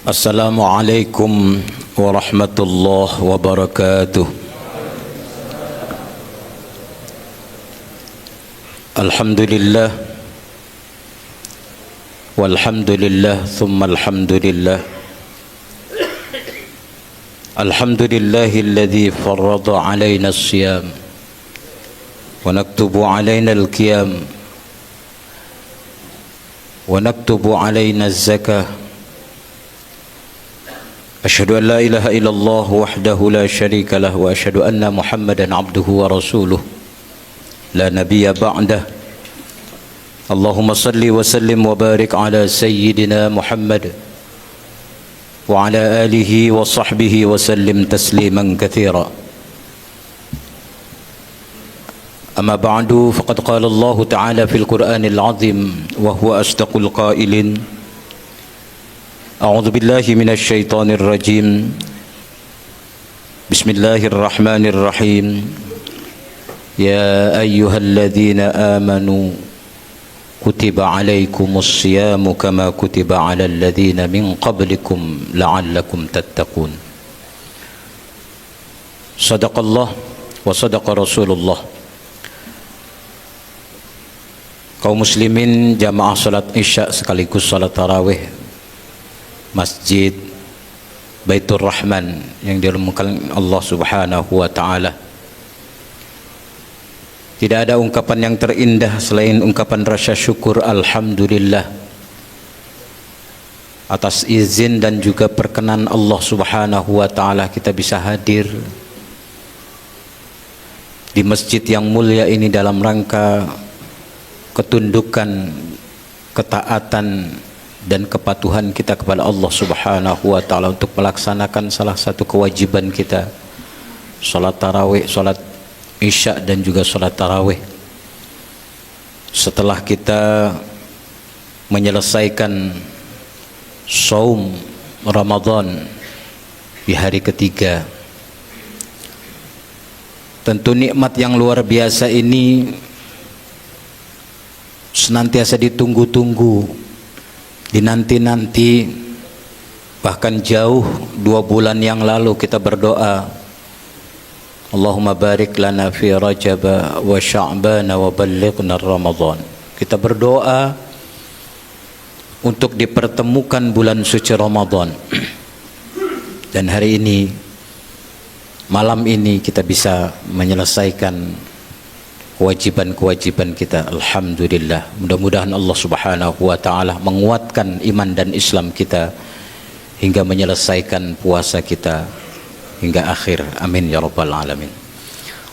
Assalamualaikum warahmatullahi wabarakatuh. Alhamdulillah walhamdulillah thumma alhamdulillah. Alhamdulillahilladzi farrada alaina as-siyam wa naktubu alaina al-qiyam wa naktubu alaina az-zakah. Asyhadu an la ilaha illallah wahdahu la syarika lah wa asyhadu anna Muhammadan abduhu wa rasuluh la nabiyya ba'dah. Allahumma salli wa sallim wa barik ala sayyidina Muhammad wa ala alihi wa sahbihi wa sallim tasliman katsira. Amma ba'du, faqad qala Allah ta'ala fil Qur'anil 'azim wa huwa asdaqul qailin. A'udzu billahi minasy syaithanir rajim. Bismillahirrahmanirrahim. Ya ayyuhalladzina amanu kutiba 'alaikumus syiyamu kama kutiba 'alal ladzina min qablikum la'allakum tattaqun. Shadaqallah wa shadaqa Rasulullah. Kaum muslimin jamaah salat Isya sekaligus salat tarawih Masjid Baitur Rahman yang dirahmati Allah Subhanahu wa taala. Tidak ada ungkapan yang terindah selain ungkapan rasa syukur alhamdulillah atas izin dan juga perkenan Allah Subhanahu wa taala kita bisa hadir di masjid yang mulia ini dalam rangka ketundukan, ketaatan dan kepatuhan kita kepada Allah Subhanahu wa taala untuk melaksanakan salah satu kewajiban kita, salat tarawih, salat Isya dan juga salat tarawih. Setelah kita menyelesaikan saum Ramadan di hari ketiga, tentu nikmat yang luar biasa ini senantiasa ditunggu-tunggu, dinanti-nanti. Bahkan jauh 2 bulan yang lalu kita berdoa, Allahumma barik lana fi Rajab wa Sya'ban wa ballighna Ramadan. Kita berdoa untuk dipertemukan bulan suci Ramadan. Dan hari ini, malam ini kita bisa menyelesaikan kewajiban-kewajiban kita. Alhamdulillah. Mudah-mudahan Allah Subhanahu wa taala menguatkan iman dan Islam kita hingga menyelesaikan puasa kita hingga akhir. Amin ya rabbal alamin.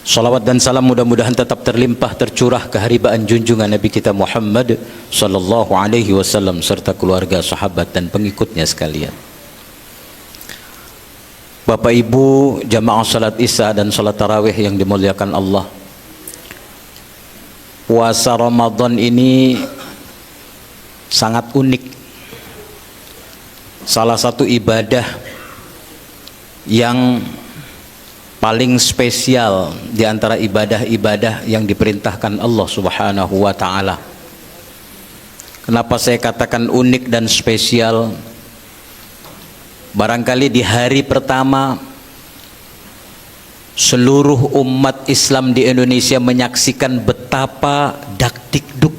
Salawat dan salam mudah-mudahan tetap terlimpah tercurah keharibaan junjungan Nabi kita Muhammad sallallahu alaihi wasallam serta keluarga, sahabat dan pengikutnya sekalian. Bapak Ibu jamaah salat Isya dan salat tarawih yang dimuliakan Allah, puasa Ramadan ini sangat unik. Salah satu ibadah yang paling spesial di antara ibadah-ibadah yang diperintahkan Allah Subhanahu wa taala. Kenapa saya katakan unik dan spesial? Barangkali di hari pertama seluruh umat Islam di Indonesia menyaksikan betapa dakdikduk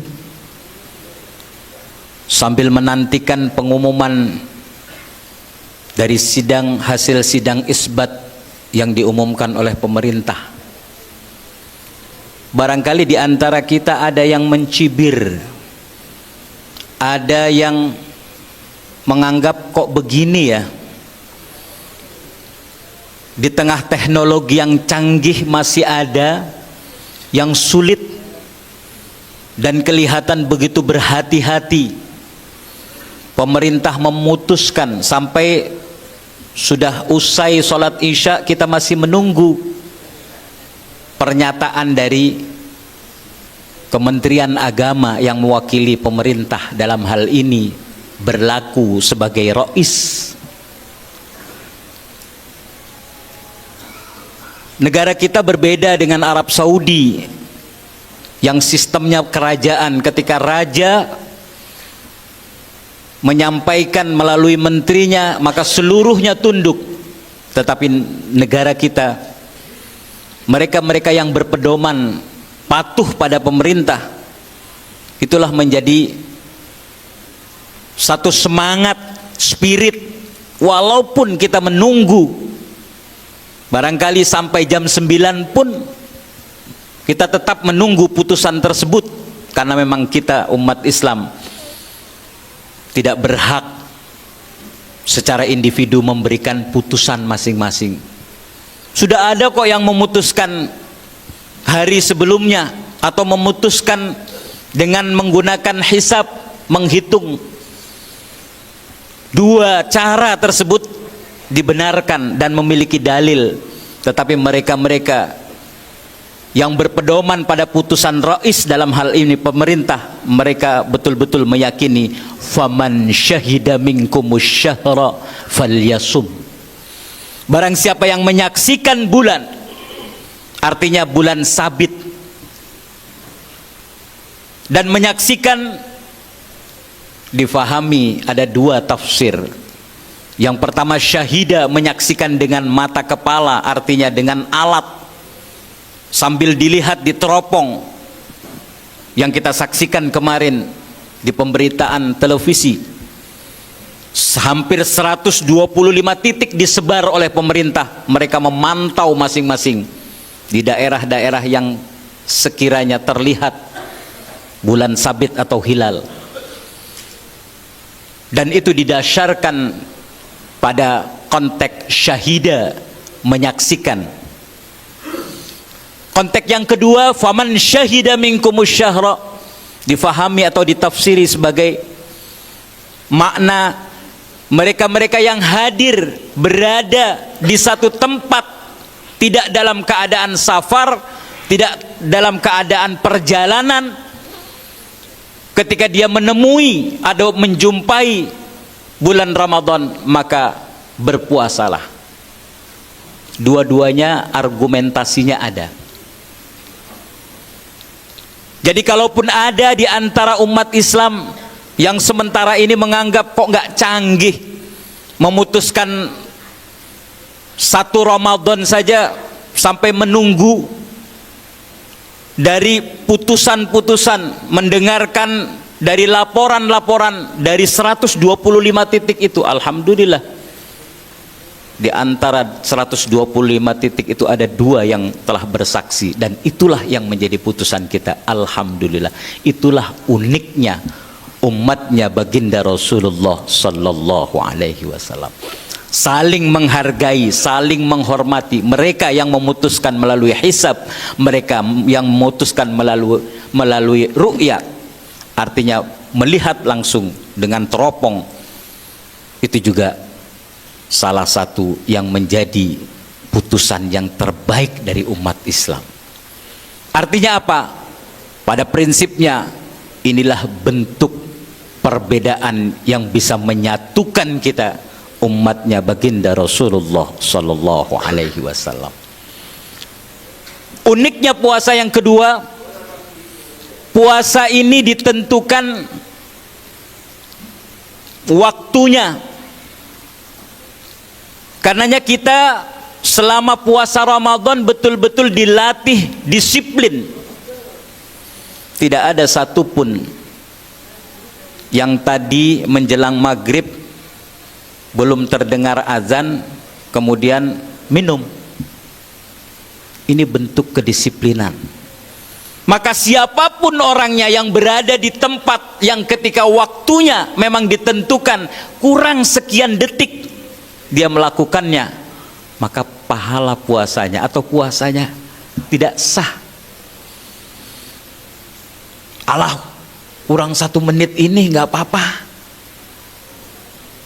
sambil menantikan pengumuman dari hasil sidang isbat yang diumumkan oleh pemerintah. Barangkali di antara kita ada yang mencibir, ada yang menganggap kok begini ya, di tengah teknologi yang canggih masih ada yang sulit dan kelihatan begitu berhati-hati. Pemerintah memutuskan sampai sudah usai sholat Isya kita masih menunggu pernyataan dari Kementerian Agama yang mewakili pemerintah dalam hal ini berlaku sebagai rais. Negara kita berbeda dengan Arab Saudi yang sistemnya kerajaan. Ketika raja menyampaikan melalui menterinya, maka seluruhnya tunduk. Tetapi negara kita, mereka-mereka yang berpedoman patuh pada pemerintah, itulah menjadi satu semangat, spirit. Walaupun kita menunggu barangkali sampai jam 9 pun, kita tetap menunggu putusan tersebut, karena memang kita umat Islam tidak berhak secara individu memberikan putusan masing-masing. Sudah ada kok yang memutuskan hari sebelumnya, atau memutuskan dengan menggunakan hisab, menghitung. Dua cara tersebut dibenarkan dan memiliki dalil. Tetapi mereka-mereka yang berpedoman pada putusan rais, dalam hal ini pemerintah, mereka betul-betul meyakini faman syahida minkumus syahra falyasum. Barang siapa yang menyaksikan bulan, artinya bulan sabit, dan menyaksikan, difahami ada dua tafsir. Yang pertama, syahida, menyaksikan dengan mata kepala, artinya dengan alat, sambil dilihat di teropong yang kita saksikan kemarin di pemberitaan televisi. Hampir 125 titik disebar oleh pemerintah. Mereka memantau masing-masing di daerah-daerah yang sekiranya terlihat bulan sabit atau hilal. Dan itu didasarkan pada konteks syahida, menyaksikan. Konteks yang kedua, faman syahida minkumus syahra, difahami atau ditafsiri sebagai makna mereka-mereka yang hadir, berada di satu tempat, tidak dalam keadaan safar, tidak dalam keadaan perjalanan. Ketika dia menemui atau menjumpai bulan Ramadan, maka berpuasalah. Dua-duanya argumentasinya ada. Jadi kalaupun ada di antara umat Islam yang sementara ini menganggap kok nggak canggih, memutuskan satu Ramadan saja sampai menunggu dari putusan-putusan, mendengarkan dari laporan-laporan dari 125 titik itu. Alhamdulillah, di antara 125 titik itu ada dua yang telah bersaksi, dan itulah yang menjadi putusan kita. Alhamdulillah. Itulah uniknya umatnya baginda Rasulullah sallallahu alaihi wasallam. Saling menghargai, saling menghormati. Mereka yang memutuskan melalui hisab, mereka yang memutuskan melalui ru'yat, artinya melihat langsung dengan teropong. Itu juga salah satu yang menjadi putusan yang terbaik dari umat Islam. Artinya apa? Pada prinsipnya inilah bentuk perbedaan yang bisa menyatukan kita, umatnya baginda Rasulullah sallallahu alaihi wasallam. Uniknya puasa yang kedua, puasa ini ditentukan waktunya. Karenanya kita selama puasa Ramadan betul-betul dilatih disiplin. Tidak ada satupun yang tadi menjelang maghrib belum terdengar azan kemudian minum. Ini bentuk kedisiplinan. Maka siapapun orangnya yang berada di tempat yang ketika waktunya memang ditentukan kurang sekian detik dia melakukannya, maka pahala puasanya atau puasanya tidak sah. Alah, kurang 1 menit ini nggak apa-apa.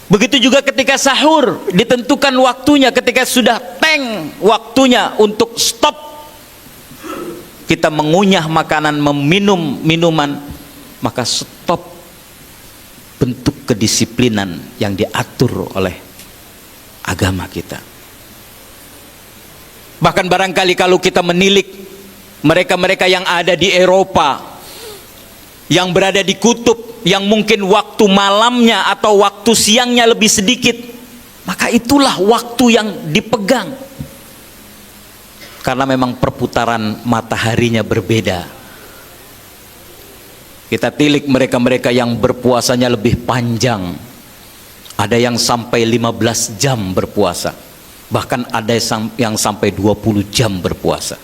Begitu juga ketika sahur, ditentukan waktunya. Ketika sudah teng waktunya untuk stop, kita mengunyah makanan, meminum minuman, maka stop. Bentuk kedisiplinan yang diatur oleh agama kita. Bahkan barangkali kalau kita menilik mereka-mereka yang ada di Eropa, yang berada di kutub, yang mungkin waktu malamnya atau waktu siangnya lebih sedikit, maka itulah waktu yang dipegang. Karena memang perputaran mataharinya berbeda. Kita tilik mereka-mereka yang berpuasanya lebih panjang. Ada yang sampai 15 jam berpuasa. Bahkan ada yang sampai 20 jam berpuasa.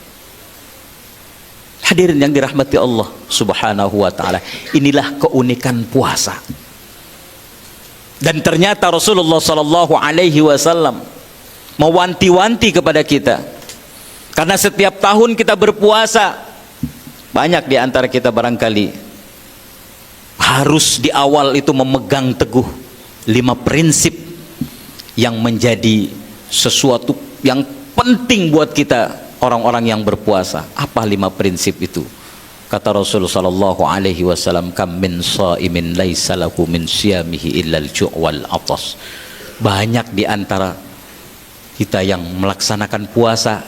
Hadirin yang dirahmati Allah Subhanahu wa ta'ala, inilah keunikan puasa. Dan ternyata Rasulullah sallallahu alaihi wasallam mewanti-wanti kepada kita. Karena setiap tahun kita berpuasa, banyak di antara kita barangkali harus di awal itu memegang teguh 5 prinsip yang menjadi sesuatu yang penting buat kita orang-orang yang berpuasa. Apa 5 prinsip itu? Kata Rasulullah sallallahu alaihi wasallam, kam min shaimin laisa lahu min siyamihi illa al-ju' wal 'atas. Banyak di antara kita yang melaksanakan puasa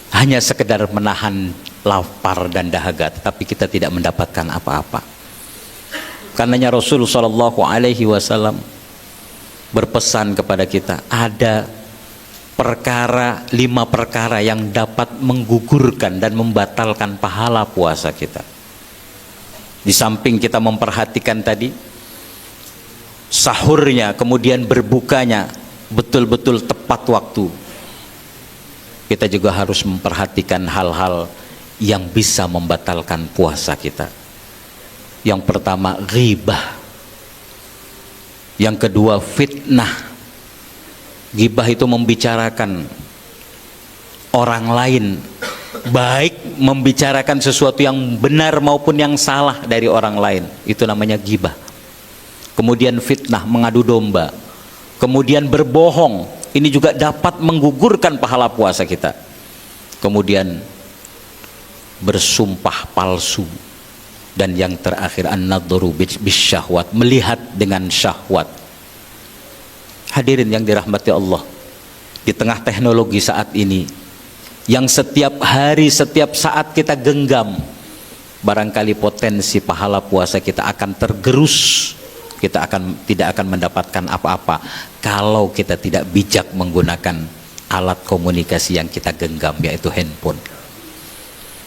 hanya sekedar menahan lapar dan dahaga, tetapi kita tidak mendapatkan apa-apa. Karenanya Rasulullah sallallahu alaihi wasallam berpesan kepada kita, ada 5 perkara yang dapat menggugurkan dan membatalkan pahala puasa kita. Di samping kita memperhatikan tadi sahurnya, kemudian berbukanya betul-betul tepat waktu, kita juga harus memperhatikan hal-hal yang bisa membatalkan puasa kita. Yang pertama ghibah, yang kedua fitnah. Ghibah itu membicarakan orang lain, baik membicarakan sesuatu yang benar maupun yang salah dari orang lain, itu namanya ghibah. Kemudian fitnah, mengadu domba. Kemudian berbohong, ini juga dapat menggugurkan pahala puasa kita. Kemudian bersumpah palsu. Dan yang terakhir an-nadhru bisyahwat, melihat dengan syahwat. Hadirin yang dirahmati Allah, di tengah teknologi saat ini yang setiap hari, setiap saat kita genggam, barangkali potensi pahala puasa kita akan tergerus. Kita tidak akan mendapatkan apa-apa kalau kita tidak bijak menggunakan alat komunikasi yang kita genggam, yaitu handphone.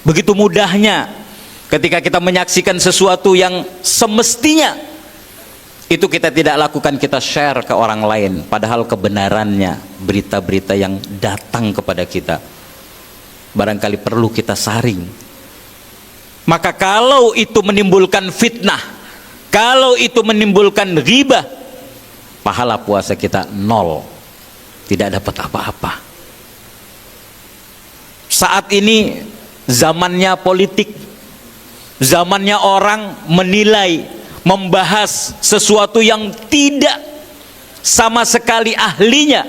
Begitu mudahnya ketika kita menyaksikan sesuatu yang semestinya itu kita tidak lakukan, kita share ke orang lain, padahal kebenarannya berita-berita yang datang kepada kita barangkali perlu kita saring. Maka kalau itu menimbulkan fitnah, kalau itu menimbulkan ghibah, pahala puasa kita 0, tidak dapat apa-apa. Saat ini zamannya politik, zamannya orang menilai, membahas sesuatu yang tidak sama sekali ahlinya.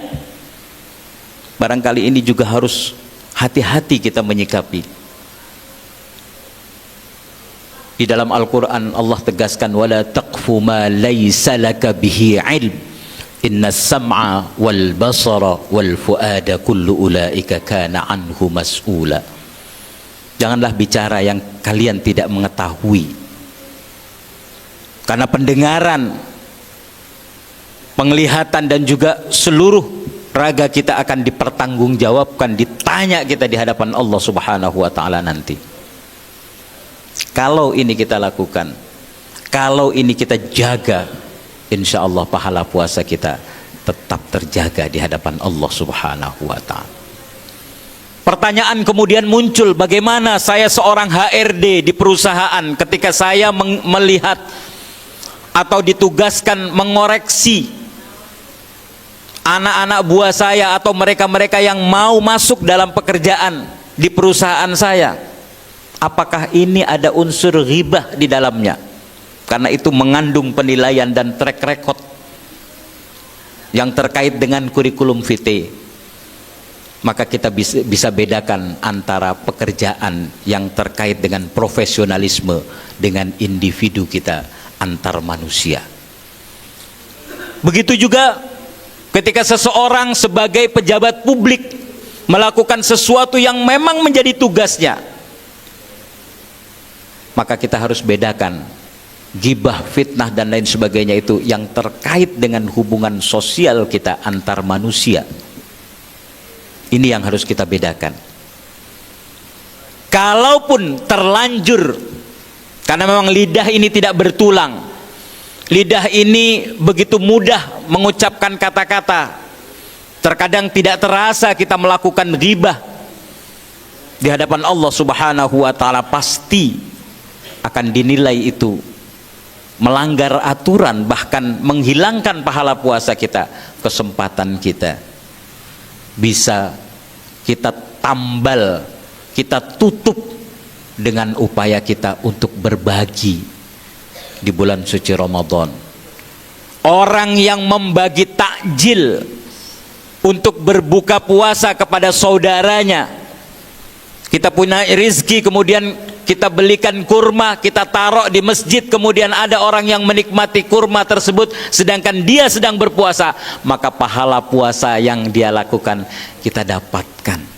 Barangkali ini juga harus hati-hati kita menyikapi. Di dalam Al-Quran Allah tegaskan, wala taqfu ma laysa laka bihi ilm inna sam'a wal basara wal fuada kullu ulaika kana anhu mas'ula. Janganlah bicara yang kalian tidak mengetahui, karena pendengaran, penglihatan dan juga seluruh raga kita akan dipertanggungjawabkan, ditanya kita di hadapan Allah Subhanahu wa ta'ala nanti. Kalau ini kita lakukan, kalau ini kita jaga, insya Allah pahala puasa kita tetap terjaga di hadapan Allah Subhanahu wa ta'ala. Pertanyaan kemudian muncul, bagaimana saya seorang HRD di perusahaan ketika saya melihat atau ditugaskan mengoreksi anak-anak buah saya atau mereka-mereka yang mau masuk dalam pekerjaan di perusahaan saya, apakah ini ada unsur ghibah di dalamnya? Karena itu mengandung penilaian dan track record yang terkait dengan kurikulum vitae. Maka kita bisa bedakan antara pekerjaan yang terkait dengan profesionalisme dengan individu kita, antar manusia. Begitu juga ketika seseorang sebagai pejabat publik melakukan sesuatu yang memang menjadi tugasnya, maka kita harus bedakan Ghibah, fitnah dan lain sebagainya itu yang terkait dengan hubungan sosial kita antar manusia. Ini yang harus kita bedakan. Kalaupun terlanjur, karena memang lidah ini tidak bertulang, lidah ini begitu mudah mengucapkan kata-kata, terkadang tidak terasa kita melakukan ghibah, di hadapan Allah Subhanahu wa Ta'ala pasti akan dinilai itu melanggar aturan, bahkan menghilangkan pahala puasa kita. Kesempatan kita bisa kita tambal, kita tutup dengan upaya kita untuk berbagi di bulan suci Ramadan. Orang yang membagi takjil untuk berbuka puasa kepada saudaranya, kita punya rezeki kemudian kita belikan kurma, kita taruh di masjid, kemudian ada orang yang menikmati kurma tersebut sedangkan dia sedang berpuasa, maka pahala puasa yang dia lakukan kita dapatkan.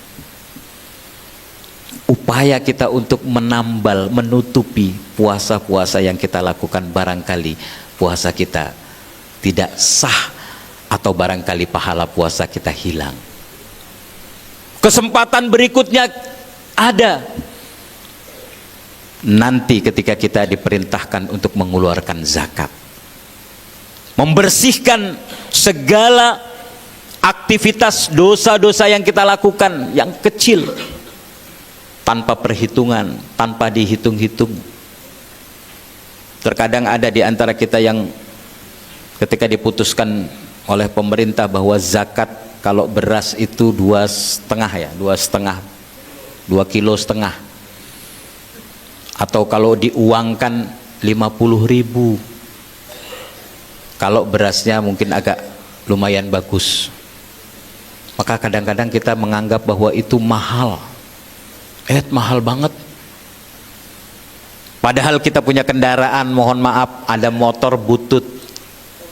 Upaya kita untuk menambal, menutupi puasa-puasa yang kita lakukan, barangkali puasa kita tidak sah atau barangkali pahala puasa kita hilang. Kesempatan berikutnya ada nanti ketika kita diperintahkan untuk mengeluarkan zakat, membersihkan segala aktivitas dosa-dosa yang kita lakukan yang kecil, tanpa perhitungan, tanpa dihitung-hitung. Terkadang ada di antara kita yang ketika diputuskan oleh pemerintah bahwa zakat kalau beras itu 2,5 ya, 2,5 kilo, atau kalau diuangkan 50.000, kalau berasnya mungkin agak lumayan bagus, maka kadang-kadang kita menganggap bahwa itu mahal. Mahal banget. Padahal kita punya kendaraan, mohon maaf, ada motor butut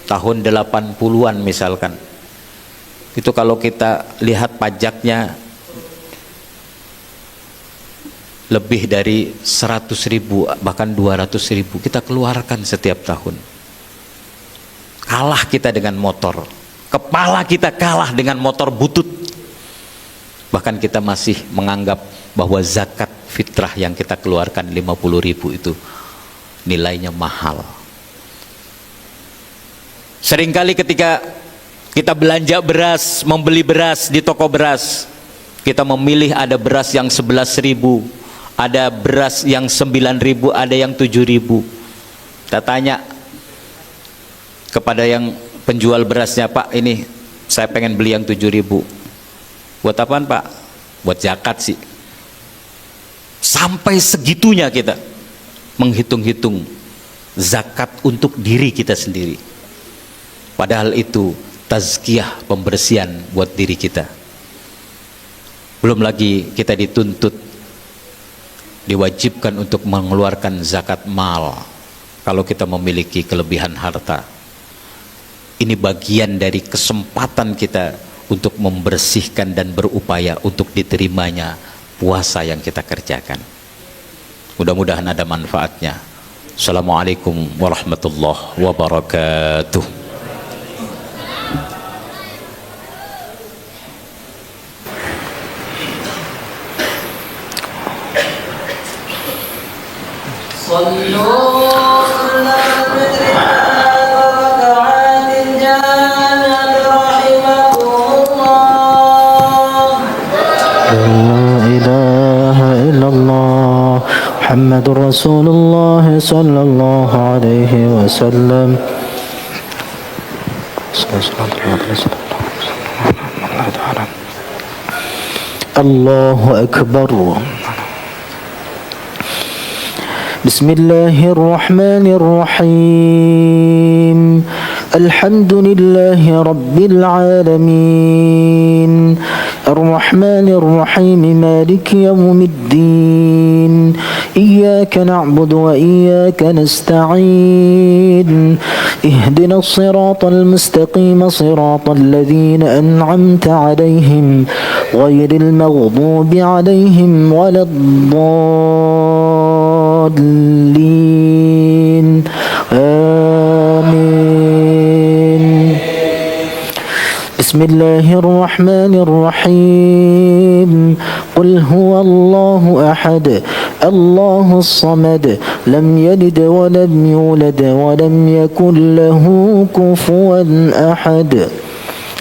tahun 80-an misalkan, itu kalau kita lihat pajaknya lebih dari 100.000 bahkan 200.000 kita keluarkan setiap tahun. Kalah kita dengan motor, kepala kita kalah dengan motor butut. Bahkan kita masih menganggap bahwa zakat fitrah yang kita keluarkan 50.000 itu nilainya mahal. Seringkali ketika kita belanja beras, membeli beras di toko beras, kita memilih ada beras yang 11.000, ada beras yang 9.000, ada yang 7.000. Kita tanya kepada yang penjual berasnya, Pak, ini saya pengen beli yang 7.000. Buat apaan, Pak? Buat zakat sih. Sampai segitunya kita menghitung-hitung zakat untuk diri kita sendiri. Padahal itu tazkiyah, pembersihan buat diri kita. Belum lagi kita dituntut, diwajibkan untuk mengeluarkan zakat mal kalau kita memiliki kelebihan harta. Ini bagian dari kesempatan kita untuk membersihkan dan berupaya untuk diterimanya puasa yang kita kerjakan. Mudah-mudahan ada manfaatnya. Assalamualaikum warahmatullahi wabarakatuh. محمد رسول الله صلى الله عليه وسلم. الله أكبر. بسم الله الرحمن الرحيم. الحمد لله رب العالمين الرحمن الرحيم مالك يوم الدين إياك نعبد وإياك نستعين اهدنا الصراط المستقيم صراط الذين أنعمت عليهم غير المغضوب عليهم ولا الضالين آمين. بسم الله الرحمن الرحيم. قل هو الله أحد الله الصمد لم يلد ولم يولد ولم يكن له كفوا أحد.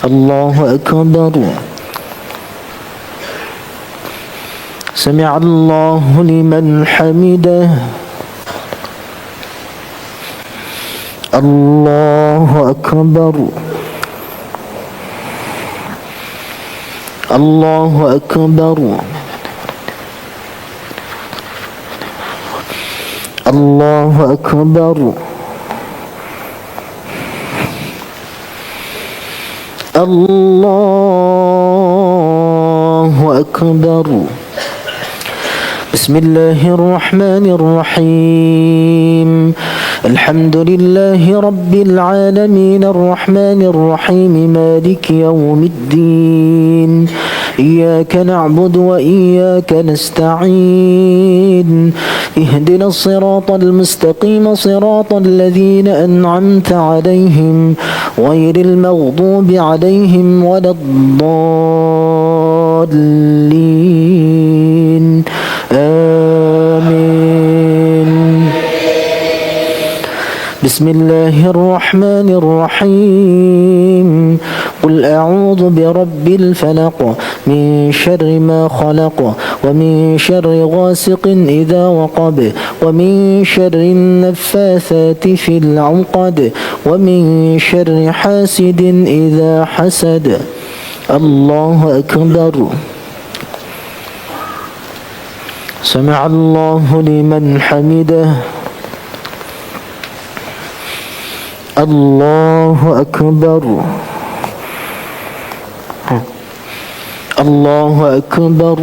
الله أكبر. سمع الله لمن حمده. الله أكبر. الله أكبر. الله أكبر. الله أكبر. بسم الله الرحمن الرحيم. الحمد لله رب العالمين الرحمن الرحيم مالك يوم الدين. إياك نعبد وإياك نستعين. اهدنا الصراط المستقيم صراط الذين أنعمت عليهم غير المغضوب عليهم ولا الضالين. آمين. بسم الله الرحمن الرحيم. قل أعوذ برب الفلق من شر ما خلق ومن شر غاسق إذا وقب ومن شر النفاثات في العقد ومن شر حاسد إذا حسد. الله أكبر. سمع الله لمن حمده. الله أكبر. الله أكبر.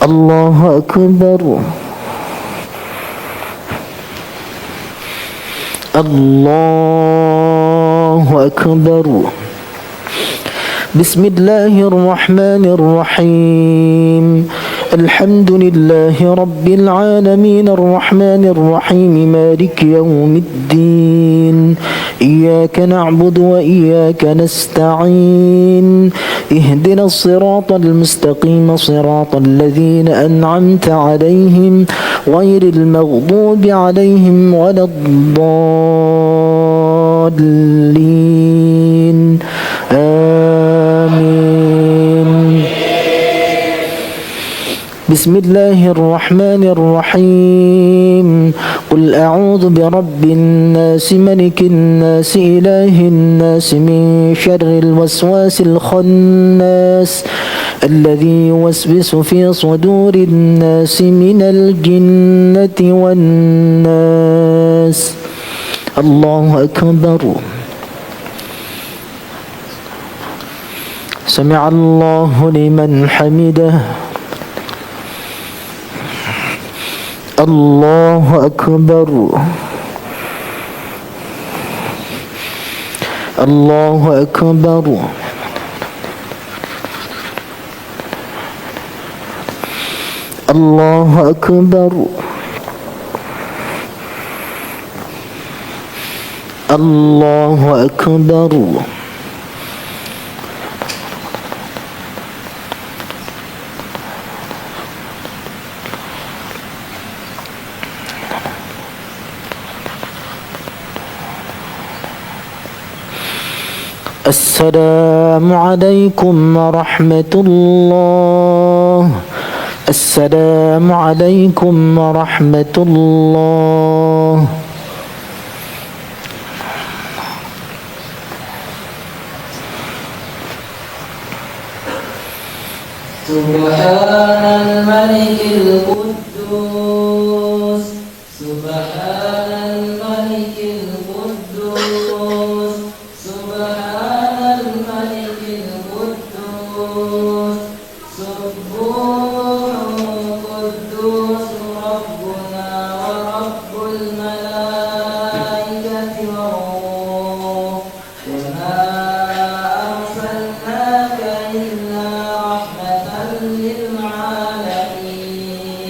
الله أكبر. الله أكبر. بسم الله الرحمن الرحيم. الحمد لله رب العالمين الرحمن الرحيم مالك يوم الدين. إياك نعبد وإياك نستعين. اهدنا الصراط المستقيم صراط الذين أنعمت عليهم غير المغضوب عليهم ولا الضالين. آمين. بسم الله الرحمن الرحيم. قل أعوذ برب الناس ملك الناس إله الناس من شر الوسواس الخناس الذي يوسوس في صدور الناس من الجنة والناس. الله أكبر. سمع الله لمن حمده. الله أكبر. الله أكبر. الله أكبر. الله أكبر. السلام عليكم ورحمة الله. السلام عليكم ورحمة الله. سبحان الملك القدوس. سبحان الملك القدوس. سبحان الملك القدوس. سبوح قدوس ربنا ورب الملائكة والروح. وما أرسلناك إلا رحمة للعالمين.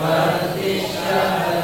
فرد الشهر